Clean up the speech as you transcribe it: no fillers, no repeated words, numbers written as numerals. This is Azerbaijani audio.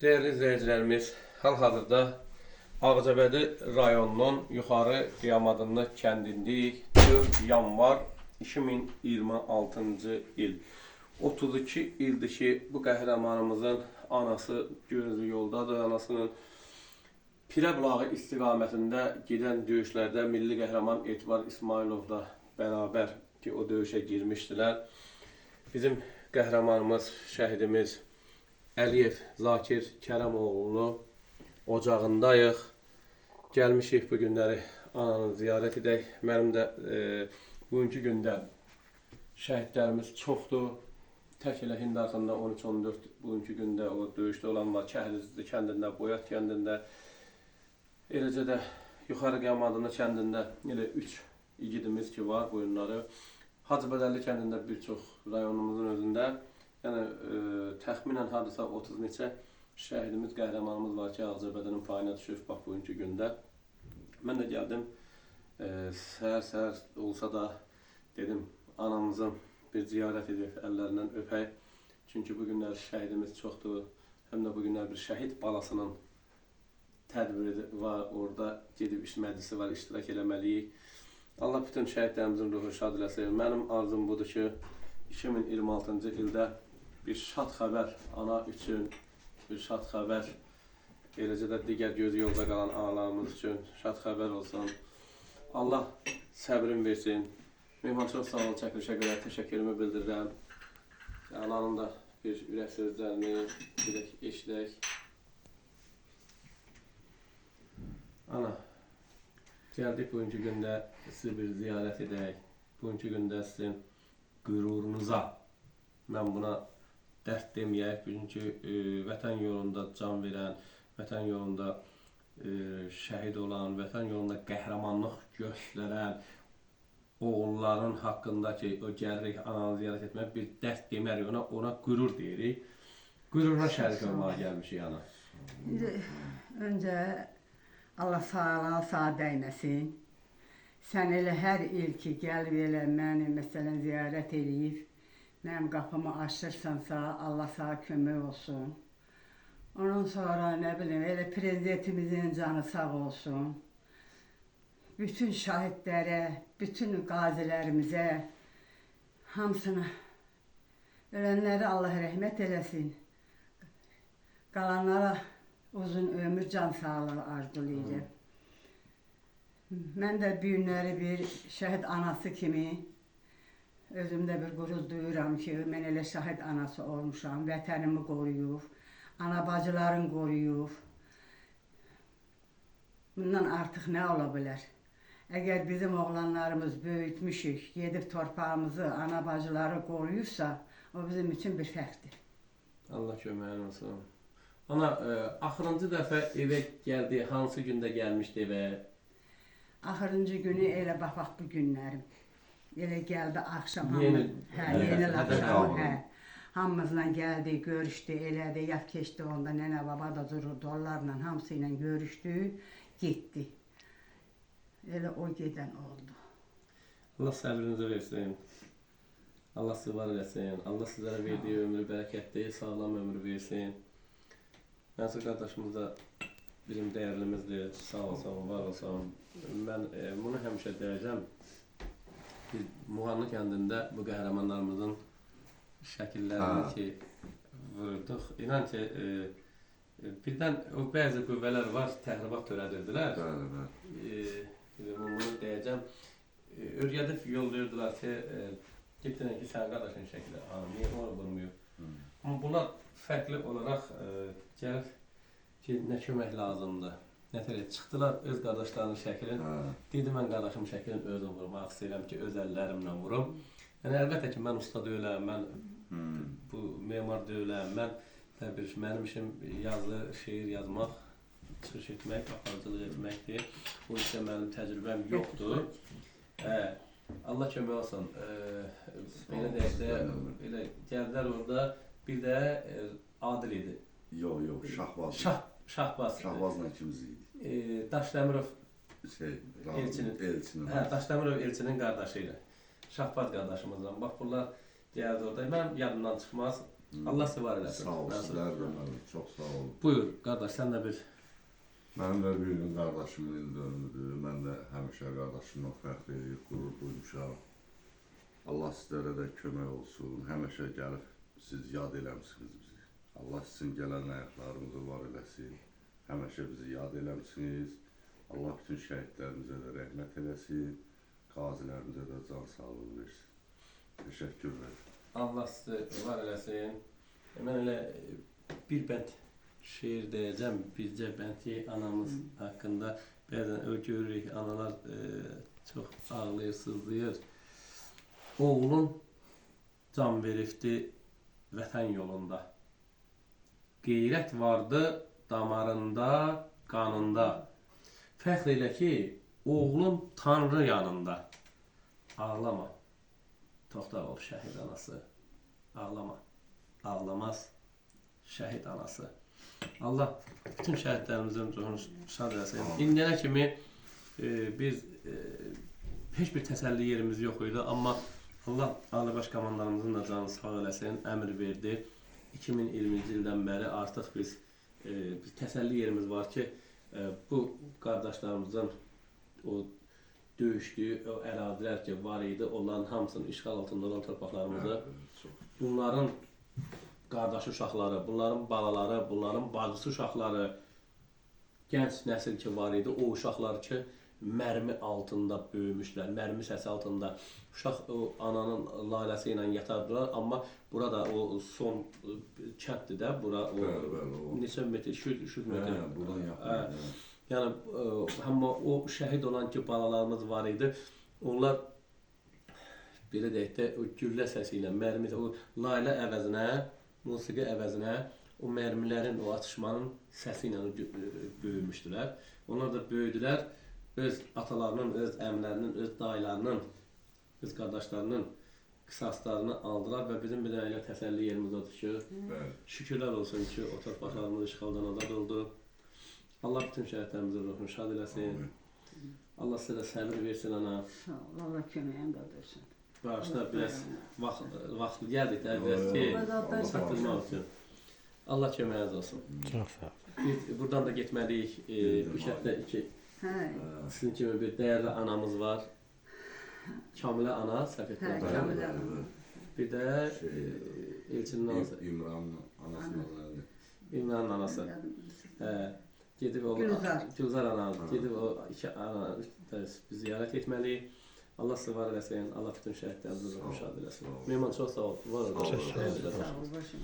Değerli izleyicilerimiz, hal-hazırda Ağcabədi rayonunun Yuxarı Qiyamadınlı kəndindəyik. 4 yanvar 2026-cı il. 32 ildir ki, bu qəhrəmanımızın anası gözü yoldadır. Anasının Pirəbulağı istiqamətində gedən döyüşlərdə milli qəhrəman Etibar İsmailovla bərabər ki, o döyüşə girmişdilər. Bizim qəhrəmanımız, şəhidimiz Əliyev Zakir Kərəmoğlu'nu ocağındayıq. Gəlmişik bu günləri ananı ziyarət edək. Mənim də bugünkü gündə şəhidlərimiz çoxdur. Tək elə Hindarxanda 13-14 bugünkü gündə o döyüşdə olan var. Kəhlizli kəndində, Boyat kəndində, eləcə də Yuxarı Qiyamadınlı kəndində elə 3 igidimiz ki var bu günləri. Hacıbədəlli kəndində bir çox rayonumuzun özündə. Yəni təxminən hardasa 30 neçə şəhidimiz, qəhrəmanımız var ki, Ağcabədinin payına düşüb bax bugünkü gündə. Mən də gəldim, səhər-səhər olsa da dedim, anamızın bir ziyarət edib, əllərindən öpək. Çünki bu günlər şəhidimiz çoxdur, həm də bu günlər bir şəhid balasının tədbiri var, orada gedib iş məclisi var, iştirak eləməliyik. Allah bütün şəhidlərimizin ruhu şad eləsin. Mənim arzum budur ki, 2026-cı ildə bir şad xəbər, ana üçün bir şad xəbər, eləcə də digər gözü yolda qalan analarımız üçün şad xəbər olsun. Allah səbrin versin. Mehman çox sağ ol, çəkilişə görə təşəkkürümü bildirirəm. Ananın da bir ürək sözlərini bilək, eşidək. Ana, gəldik bugünkü gündə sizi bir ziyarət edək. Bugünkü gündə sizin qürurunuza, mən buna dərd deməyək, bugünkü vətən yolunda can verən, vətən yolunda şəhid olan, vətən yolunda qəhrəmanlıq göstərən oğulların haqqında ki, o gəlirik ananı ziyarət etmək, bir dərd demərik, ona qürur deyirik. Qüruruna şərik olmağa gəlmişik ana. Öncə Allah sağlığa sağ dəyməsin. Sən elə hər il ki, gəlib elə məni məsələn ziyarət edib, mənim qapımı açırsansa, Allah sağ kömək olsun. Ondan sonra nə bilim, elə prezidentimizin canı sağ olsun. Bütün şahidlərə, bütün qazilərimizə, hamısına, ölənlərə Allah rəhmət eləsin. Qalanlara uzun ömür, can sağlığı arzulayıram. Mən də bu günləri bir şəhid anası kimi özümdə bir qürur duyuram ki, mən elə şəhid anası olmuşam, vətənimi qoruyub, ana bacılarını qoruyub. Bundan artıq nə ola bilər? Əgər bizim oğlanlarımız böyütmüşük, gedib torpağımızı, ana bacıları qoruyursa, o bizim üçün bir fəxrdir. Allah köməyin olsun. Ana, axırıncı dəfə evə gəldi, hansı gündə gəlmişdi evə? Axırıncı günü elə bax bu günlərim. Elə gəldi axşam, yeni axşam, hamımızla gəldi, görüşdü, elədi, yat keçdi onda, nənə baba da dururdu, onlarla hamısı ilə görüşdü, getdi. Elə o gedən oldu. Allah səbrinizi versin, Allah sizi var eləsin, Allah sizlərə verdiyi ömrü bərəkətli, sağlam ömrü versin. Mənsur qardaşımız da bizim dəyərlimizdir, sağ olsun, var olsun. Mən bunu həmişə deyəcəm. Biz Muğanlı kəndində bu qəhrəmanlarımızın şəkillərini ki vurduq. İnan ki, birdən o bəzi qüvvələr var, təxribat törədirdilər. Bunu deyəcəm. Örgədib yollayırdılar ki, getdilər ki, sən qardaşın şəkili, niyə onu vurmuyor? Amma bunlar fərqli olaraq gəlir ki, nə kömək lazımdır. Nətərə çıxdılar öz qardaşlarının şəklin. Dedi, mən qardaşımın şəklini özüm vurmaq istəyirəm ki, öz əllərimlə vurum. Yəni, əlbəttə ki, mən usta deyiləm, mən bu memar deyiləm, mənim işim yazı, şeir yazmaq, çıxış etmək, aparıcılıq etməkdir. Bu işdə mənim təcrübəm yoxdur. Allah kömək olsun. Belə deyək də, elə gəldilər orada, bir də Adil idi. Yox, Şahbaz. Şahbazla ikimiz idik. Daşdəmirov elçinin qardaşı ilə. Şahbaz qardaşımızla. Bax, bunlar gəldi orada. Mən yadımdan çıxmaz. Allah sizi var eləsin. Sağ ol, Mənsur. sizlər də mənim. Çox sağ olun. Buyur, qardaş, sən də bir. Mənim də bir gün qardaşımın il dönümüdür. Mən də həmişə qardaşımla fəxr edib, qürur duymuşam. Allah sizlərə də kömək olsun. Həmişə gəlib siz yad eləmişsiniz bizi. Allah sizin gələn ayaqlarınızı var eləsin. Həmişə bizi yad eləmişsiniz. Allah bütün şəhidlərimizə də rəhmət eləsin. Qazilərimizə də can sağlığı versin. Təşəkkür edirəm. Allah sizi var eləsin. Mən elə bir bənd şeir deyəcəm. Bizcə bəndi anamız haqqında. Bəzən görürük, analar çox ağlayır, sızlayır. Oğlum can veribdi vətən yolunda. Qeyrət vardı damarında, qanında. Fəxr elə ki, oğlum Tanrı yanında. Ağlama. Toxtağov şəhid anası. Ağlama. Ağlamaz şəhid anası. Allah bütün şəhidlərimizin ruhunu şad eləsin. İndiyənə kimi biz heç bir təsəlli yerimiz yox idi, amma Allah Ali Baş komandanımızın da canı sağ eləsin, əmr verdi. 2020-ci ildən bəri artıq biz bir təsəlli yerimiz var ki, bu qardaşlarımızın o döyüşdüyü o ərazilər ki var idi, onların hamısının işğal altında olan torpaqlarımızı, bunların qardaş uşaqları, bunların balaları, bunların bacısı uşaqları, gənc nəsil ki var idi, o uşaqlar ki mərmi altında böyümüşlər, mərmi səsi altında. Uşaq o ananın laləsi ilə yatardılar, amma burada o son kənddir də, bura o neçə metr, 200 metr. Buradan yaxın. Yəni, amma o şəhid olan ki balalarımız var idi, onlar belə deyək də, o güllə səsi ilə, mərmi, o laylə əvəzinə, musiqi əvəzinə, o mərmilərin, o atışmanın səsi ilə böyümüşdülər. Onlar da böyüdülər, öz atalarının, öz əmlərinin, öz dayılarının, öz qardaşlarının qisaslarını aldılar və bizim bir dənə təsəlli yerimiz odur ki, şükürlər olsun ki, o torpaqlarımız işğaldan azad oldu. Allah bütün şəhidlərimizin ruhunu şad eləsin. Allah sizə də səbir versin ana. Sağ ol, Allah köməyin qadırsın. Bağışda biraz vaxt gəldik də, biraz ki, çatdırmaq üçün. Allah köməyiniz olsun. Çox sağ ol. Biz buradan da getməliyik. Bu şəhətdə sizin kimi bir dəyərli anamız var. Kamilə ana, səhv etmirəm. Bir də Elçinin anası. İmranın anasının adı. İmranın anası. Gedib o Gülzar ana, gedib o iki ana biz ziyarət etməliyik. Allah sizi var eləsin, Allah bütün şəhidlərimizin ruhunu şad eləsin. Mehman çox sağ ol. Var olun. Sağ ol, başım.